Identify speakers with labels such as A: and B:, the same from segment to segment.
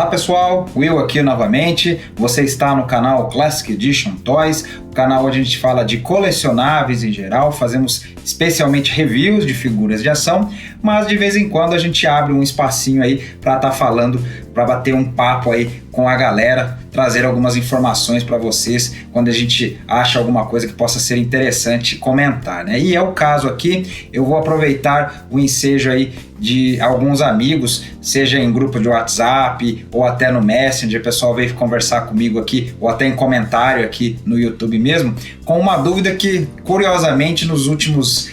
A: pessoal, Will aqui novamente. Você está no canal Classic Edition Toys, o canal onde a gente fala de colecionáveis em geral, fazemos especialmente reviews de figuras de ação, mas de vez em quando a gente abre um espacinho aí para estar falando, para bater um papo aí com a galera, trazer algumas informações para vocês quando a gente acha alguma coisa que possa ser interessante comentar, né? E é o caso aqui, eu vou aproveitar o ensejo aí de alguns amigos, seja em grupo de WhatsApp ou até no Messenger, o pessoal veio conversar comigo aqui, ou até em comentário aqui no YouTube mesmo, com uma dúvida que, curiosamente, nos últimos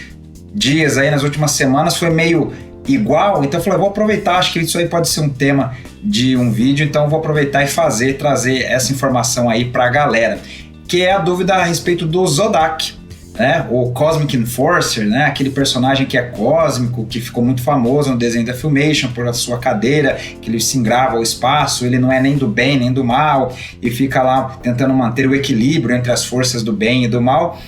A: dias, aí, nas últimas semanas, foi meio igual. Então eu falei, vou aproveitar, acho que isso aí pode ser um tema de um vídeo, então vou aproveitar e trazer essa informação aí para a galera, que é a dúvida a respeito do Zodac, né? O Cosmic Enforcer, né? Aquele personagem que é cósmico, que ficou muito famoso no desenho da Filmation por a sua cadeira, que ele se engrava ao espaço, ele não é nem do bem nem do mal, e fica lá tentando manter o equilíbrio entre as forças do bem e do mal.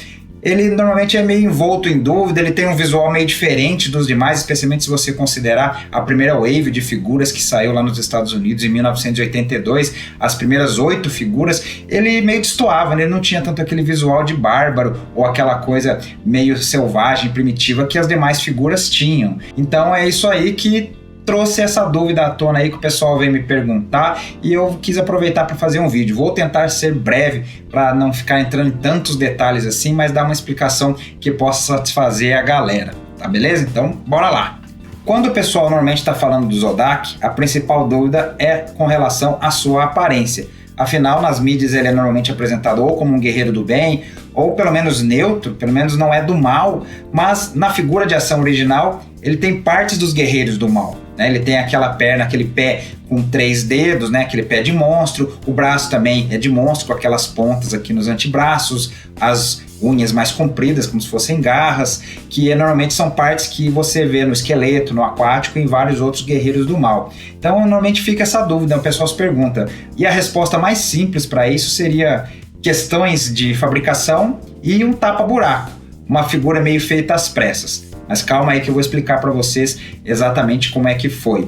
A: Ele normalmente é meio envolto em dúvida, ele tem um visual meio diferente dos demais, especialmente se você considerar a primeira wave de figuras que saiu lá nos Estados Unidos em 1982, as primeiras 8 figuras, ele meio destoava, né? Ele não tinha tanto aquele visual de bárbaro ou aquela coisa meio selvagem, primitiva que as demais figuras tinham. Então é isso aí que trouxe essa dúvida à tona aí que o pessoal veio me perguntar e eu quis aproveitar para fazer um vídeo. Vou tentar ser breve para não ficar entrando em tantos detalhes assim, mas dar uma explicação que possa satisfazer a galera, tá beleza? Então, bora lá! Quando o pessoal normalmente está falando do Zodac, a principal dúvida é com relação à sua aparência. Afinal, nas mídias ele é normalmente apresentado ou como um guerreiro do bem, ou pelo menos neutro, pelo menos não é do mal, mas na figura de ação original ele tem partes dos guerreiros do mal, né? Ele tem aquela perna, aquele pé com 3 dedos, né? Aquele pé de monstro, o braço também é de monstro com aquelas pontas aqui nos antebraços, as unhas mais compridas como se fossem garras, que normalmente são partes que você vê no esqueleto, no aquático e em vários outros guerreiros do mal. Então normalmente fica essa dúvida, o pessoal se pergunta, e a resposta mais simples para isso seria questões de fabricação e um tapa-buraco, uma figura meio feita às pressas. Mas calma aí que eu vou explicar para vocês exatamente como é que foi.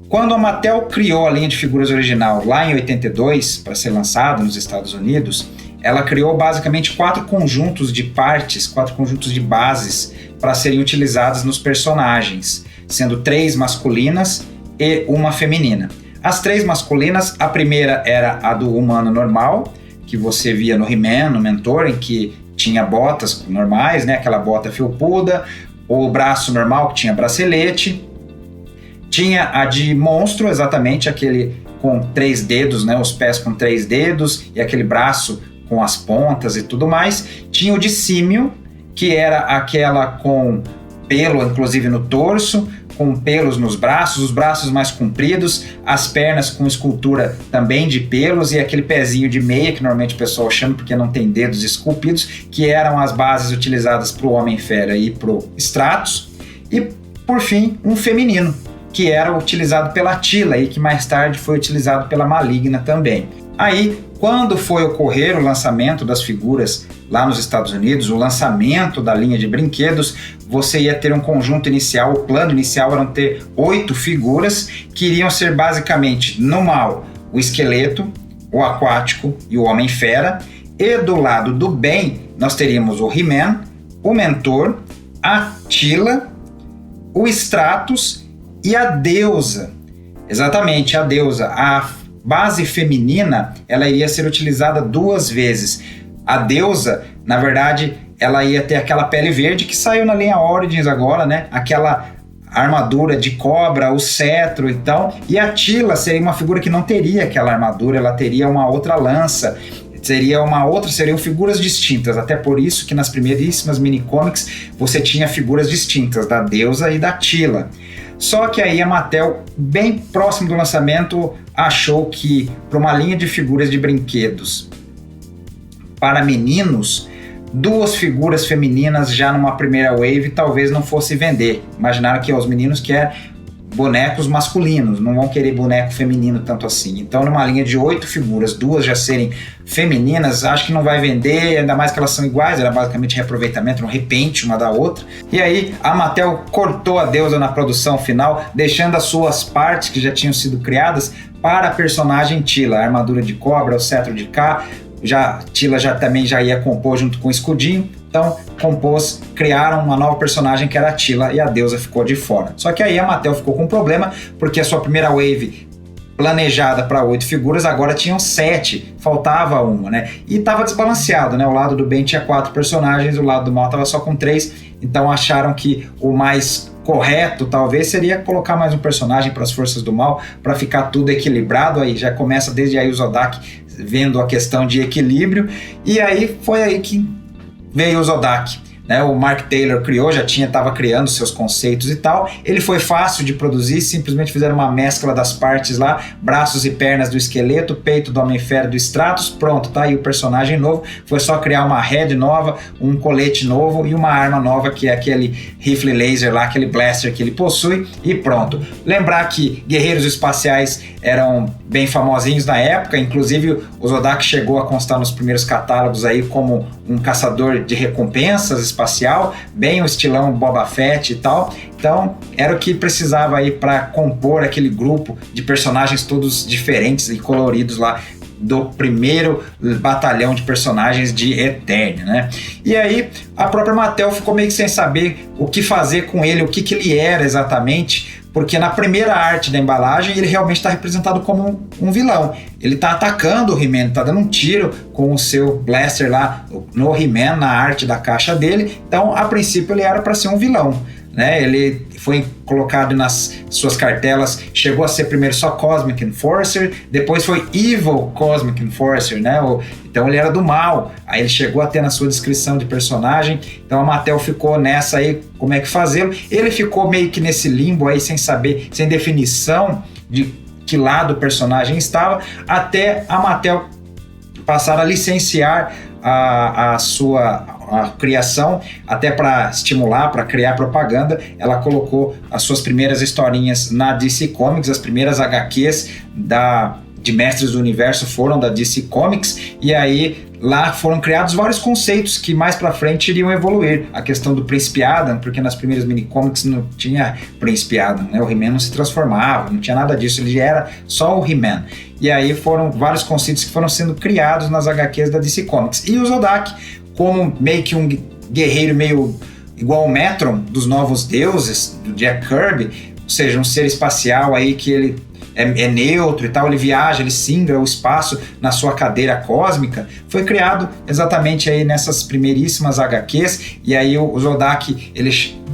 A: Quando a Mattel criou a linha de figuras original lá em 82, para ser lançada nos Estados Unidos, ela criou basicamente 4 conjuntos de partes, 4 conjuntos de bases para serem utilizadas nos personagens, sendo 3 masculinas e uma feminina. As 3 masculinas, a primeira era a do humano normal, que você via no He-Man, no Mentor, em que tinha botas normais, né? Aquela bota felpuda, o braço normal que tinha bracelete, tinha a de monstro, exatamente aquele com 3 dedos, né? Os pés com 3 dedos e aquele braço com as pontas e tudo mais. Tinha o de símio, que era aquela com pelo, inclusive no torso, com pelos nos braços, os braços mais compridos, as pernas com escultura também de pelos e aquele pezinho de meia, que normalmente o pessoal chama porque não tem dedos esculpidos, que eram as bases utilizadas para o Homem-Fera e para o Stratos. E, por fim, um feminino, que era utilizado pela Teela e que mais tarde foi utilizado pela Maligna também. Aí, quando foi ocorrer o lançamento das figuras lá nos Estados Unidos, o lançamento da linha de brinquedos, você ia ter um conjunto inicial, o plano inicial era ter 8 figuras que iriam ser basicamente, no mal, o esqueleto, o aquático e o Homem-Fera, e do lado do bem nós teríamos o He-Man, o Mentor, a Teela, o Stratos e a Deusa. Exatamente, a Deusa, a base feminina, ela iria ser utilizada 2 vezes. A Deusa, na verdade, ela ia ter aquela pele verde que saiu na linha Origins agora, né? Aquela armadura de cobra, o cetro e tal. E a Teela seria uma figura que não teria aquela armadura, ela teria uma outra lança. Seriam figuras distintas, até por isso que nas primeiríssimas mini-comics você tinha figuras distintas da Deusa e da Teela. Só que aí a Mattel, bem próximo do lançamento, achou que para uma linha de figuras de brinquedos para meninos, 2 figuras femininas já numa primeira wave talvez não fosse vender. Imaginaram que os meninos querem bonecos masculinos, não vão querer boneco feminino tanto assim. Então, numa linha de 8 figuras, 2 já serem femininas, acho que não vai vender, ainda mais que elas são iguais, era basicamente reaproveitamento, um repente uma da outra. E aí, a Mattel cortou a deusa na produção final, deixando as suas partes que já tinham sido criadas para a personagem Teela, a armadura de cobra, o cetro de K. Teela também já ia compor junto com o escudinho. Então, criaram uma nova personagem que era a Teela e a deusa ficou de fora. Só que aí a Mattel ficou com um problema, porque a sua primeira wave planejada para 8 figuras, agora tinham 7, faltava uma, né? E estava desbalanceado, né? O lado do bem tinha 4 personagens, o lado do mal estava só com 3, então acharam que o mais correto talvez seria colocar mais um personagem para as forças do mal, para ficar tudo equilibrado. Aí já começa desde aí o Zodak vendo a questão de equilíbrio, e aí foi aí que veio o Zodak, né? O Mark Taylor estava criando seus conceitos e tal. Ele foi fácil de produzir, simplesmente fizeram uma mescla das partes lá, braços e pernas do esqueleto, peito do Homem-Ferro do Stratos, pronto, tá aí o personagem novo. Foi só criar uma head nova, um colete novo e uma arma nova, que é aquele rifle laser lá, aquele blaster que ele possui, e pronto. Lembrar que guerreiros espaciais eram bem famosinhos na época, inclusive o Zodak chegou a constar nos primeiros catálogos aí como um caçador de recompensas espacial, bem o estilão Boba Fett e tal. Então era o que precisava aí para compor aquele grupo de personagens todos diferentes e coloridos lá do primeiro batalhão de personagens de Eternia, né? E aí a própria Mattel ficou meio que sem saber o que fazer com ele, o que ele era exatamente, porque na primeira arte da embalagem ele realmente está representado como um vilão. Ele está atacando o He-Man, está dando um tiro com o seu blaster lá no He-Man, na arte da caixa dele. Então, a princípio, ele era para ser um vilão, né? Ele foi colocado nas suas cartelas, chegou a ser primeiro só Cosmic Enforcer, depois foi Evil Cosmic Enforcer, né? Então ele era do mal, aí ele chegou a ter na sua descrição de personagem. Então a Mattel ficou nessa aí, como é que fazê-lo. Ele ficou meio que nesse limbo aí, sem saber, sem definição de que lado o personagem estava, até a Mattel passar a licenciar a criação, até para estimular, para criar propaganda. Ela colocou as suas primeiras historinhas na DC Comics, as primeiras HQs de Mestres do Universo foram da DC Comics, e aí lá foram criados vários conceitos que mais pra frente iriam evoluir. A questão do Príncipe Adam, porque nas primeiras mini-comics não tinha Príncipe Adam, né? O He-Man não se transformava, não tinha nada disso, ele era só o He-Man. E aí foram vários conceitos que foram sendo criados nas HQs da DC Comics. E o Zodak, como meio que um guerreiro meio igual o Metron dos Novos Deuses, do Jack Kirby, ou seja, um ser espacial aí que ele é neutro e tal, ele viaja, ele singra o espaço na sua cadeira cósmica, foi criado exatamente aí nessas primeiríssimas HQs. E aí o Zodak,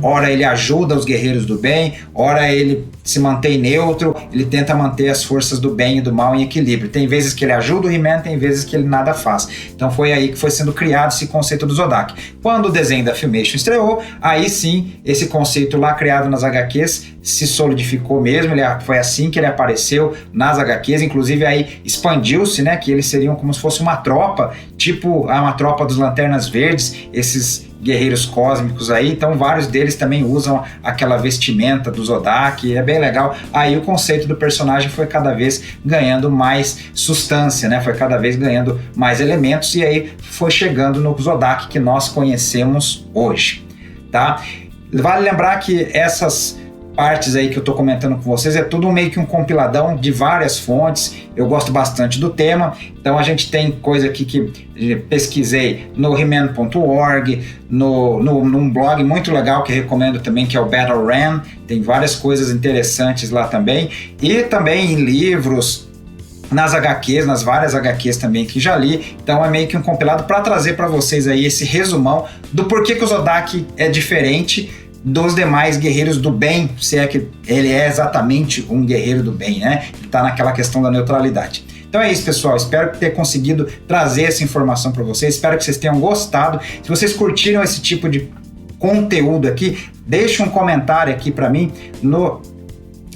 A: ora ele ajuda os guerreiros do bem, ora ele se mantém neutro, ele tenta manter as forças do bem e do mal em equilíbrio. Tem vezes que ele ajuda o He-Man, tem vezes que ele nada faz. Então foi aí que foi sendo criado esse conceito do Zodak. Quando o desenho da Filmation estreou, aí sim, esse conceito lá criado nas HQs se solidificou mesmo. Foi assim que ele apareceu nas HQs, inclusive aí expandiu-se, né, que eles seriam como se fosse uma tropa, tipo uma tropa dos Lanternas Verdes, esses guerreiros cósmicos aí. Então vários deles também usam aquela vestimenta do Zodak, é bem legal. Aí o conceito do personagem foi cada vez ganhando mais substância, né? Foi cada vez ganhando mais elementos, e aí foi chegando no Zodak que nós conhecemos hoje, tá? Vale lembrar que essas partes aí que eu tô comentando com vocês é tudo meio que um compiladão de várias fontes. Eu gosto bastante do tema, então a gente tem coisa aqui que pesquisei no He-Man.org, num blog muito legal que recomendo também, que é o Battle Ram. Tem várias coisas interessantes lá também, e também em livros, nas HQs, nas várias HQs também que já li. Então é meio que um compilado para trazer para vocês aí esse resumão do porquê que o Zodak é diferente dos demais guerreiros do bem, se é que ele é exatamente um guerreiro do bem, né? Ele tá naquela questão da neutralidade. Então é isso, pessoal. Espero ter conseguido trazer essa informação para vocês. Espero que vocês tenham gostado. Se vocês curtiram esse tipo de conteúdo aqui, deixe um comentário aqui para mim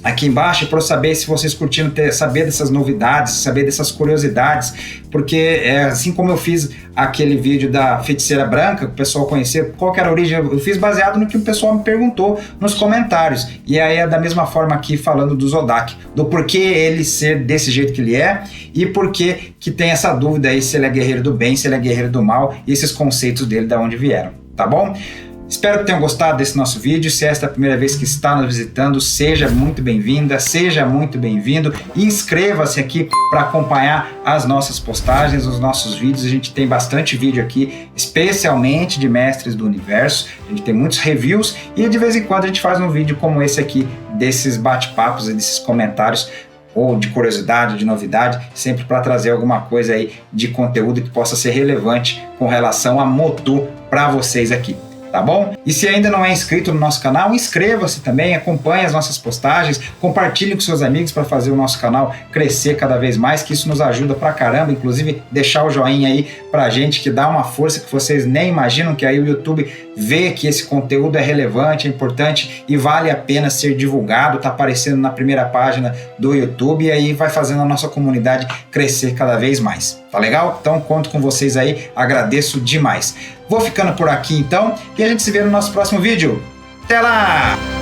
A: aqui embaixo para eu saber se vocês curtiram saber dessas novidades, saber dessas curiosidades, porque assim como eu fiz aquele vídeo da feiticeira branca, que o pessoal conhecia, qual que era a origem, eu fiz baseado no que o pessoal me perguntou nos comentários, e aí é da mesma forma aqui falando do Zodak, do porquê ele ser desse jeito que ele é, e porquê que tem essa dúvida aí se ele é guerreiro do bem, se ele é guerreiro do mal, e esses conceitos dele de onde vieram, tá bom? Espero que tenham gostado desse nosso vídeo. Se esta é a primeira vez que está nos visitando, seja muito bem-vinda, seja muito bem-vindo. Inscreva-se aqui para acompanhar as nossas postagens, os nossos vídeos. A gente tem bastante vídeo aqui, especialmente de mestres do universo. A gente tem muitos reviews e de vez em quando a gente faz um vídeo como esse aqui, desses bate-papos e desses comentários, ou de curiosidade, de novidade, sempre para trazer alguma coisa aí de conteúdo que possa ser relevante com relação a Motu para vocês aqui. Tá bom? E se ainda não é inscrito no nosso canal, inscreva-se também, acompanhe as nossas postagens, compartilhe com seus amigos para fazer o nosso canal crescer cada vez mais, que isso nos ajuda pra caramba, inclusive deixar o joinha aí pra gente, que dá uma força que vocês nem imaginam, que aí o YouTube vê que esse conteúdo é relevante, é importante e vale a pena ser divulgado, tá aparecendo na primeira página do YouTube e aí vai fazendo a nossa comunidade crescer cada vez mais. Tá legal? Então conto com vocês aí, agradeço demais. Vou ficando por aqui então e a gente se vê no nosso próximo vídeo. Até lá!